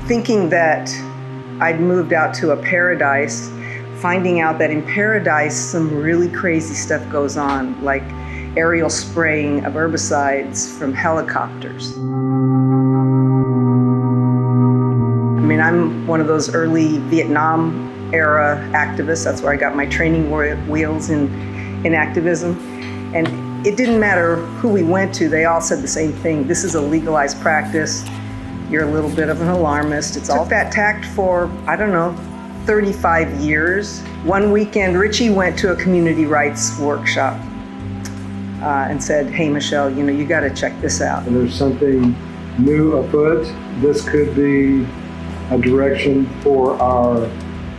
thinking that I'd moved out to a paradise, finding out that in paradise some really crazy stuff goes on, like aerial spraying of herbicides from helicopters. I mean, I'm one of those early Vietnam era activists. That's where I got my training wheels in activism. And it didn't matter who we went to, they all said the same thing. This is a legalized practice. You're a little bit of an alarmist. It's all that tact for, 35 years. One weekend, Richie went to a community rights workshop and said, hey, Michelle, you got to check this out. And there's something new afoot. This could be a direction for our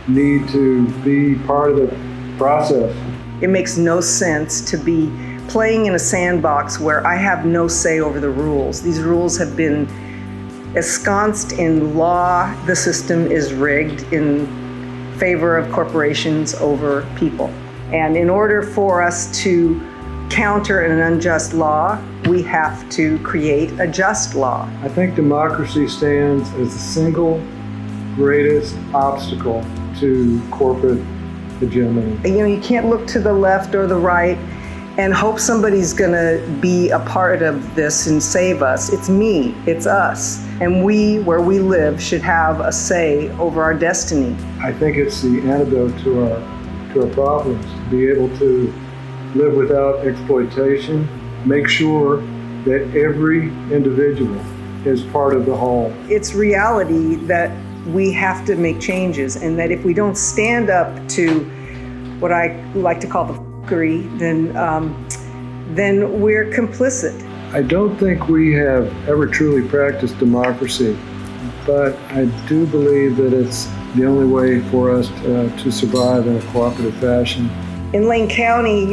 need to be part of the process. It makes no sense to be playing in a sandbox where I have no say over the rules. These rules have been ensconced in law. The system is rigged in favor of corporations over people. And in order for us to counter an unjust law, we have to create a just law. I think democracy stands as the single greatest obstacle to corporate hegemony. You can't look to the left or the right and hope somebody's gonna be a part of this and save us. It's me, it's us. And we, where we live, should have a say over our destiny. I think it's the antidote to our problems, to be able to live without exploitation, make sure that every individual is part of the whole. It's reality that we have to make changes, and that if we don't stand up to what I like to call the f***ery, then we're complicit. I don't think we have ever truly practiced democracy, but I do believe that it's the only way for us to survive in a cooperative fashion. In Lane County,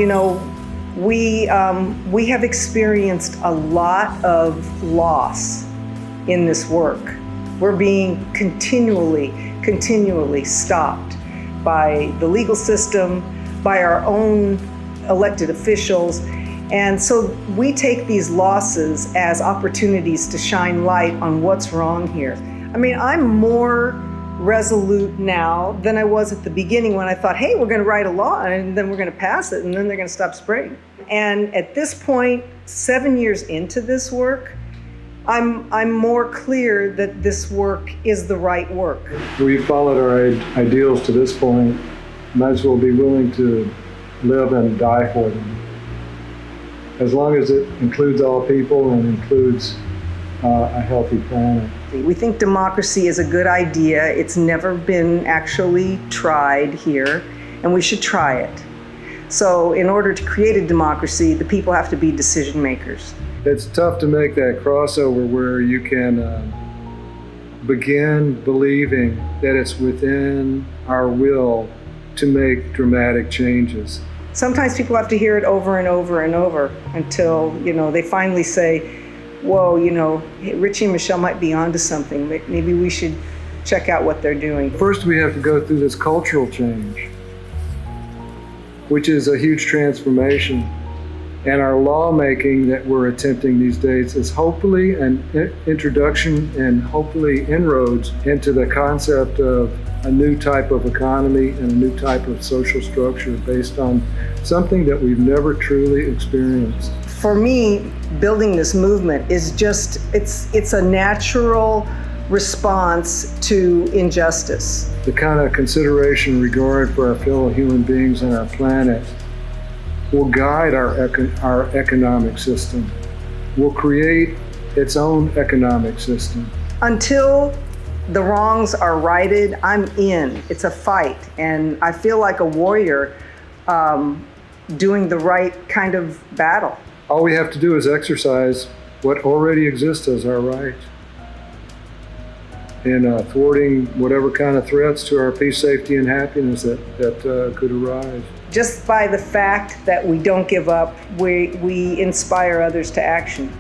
we have experienced a lot of loss in this work. We're being continually stopped by the legal system, by our own elected officials. And so we take these losses as opportunities to shine light on what's wrong here. I mean, I'm more resolute now than I was at the beginning when I thought, hey, we're going to write a law and then we're going to pass it and then they're going to stop spraying. And at this point, 7 years into this work, I'm more clear that this work is the right work. We've followed our ideals to this point. Might as well be willing to live and die for them. As long as it includes all people and includes a healthy planet. We think democracy is a good idea. It's never been actually tried here, and we should try it. So in order to create a democracy, the people have to be decision makers. It's tough to make that crossover where you can begin believing that it's within our will to make dramatic changes. Sometimes people have to hear it over and over and over until, they finally say, whoa, Richie and Michelle might be onto something. Maybe we should check out what they're doing. First, we have to go through this cultural change, which is a huge transformation. And our lawmaking that we're attempting these days is hopefully an introduction and hopefully inroads into the concept of a new type of economy and a new type of social structure based on something that we've never truly experienced. For me, building this movement is just, it's a natural response to injustice. The kind of consideration and regard for our fellow human beings and our planet will guide our economic system, will create its own economic system. Until the wrongs are righted, I'm in. It's a fight, and I feel like a warrior doing the right kind of battle. All we have to do is exercise what already exists as our right in thwarting whatever kind of threats to our peace, safety, and happiness that could arise. Just by the fact that we don't give up, we inspire others to action.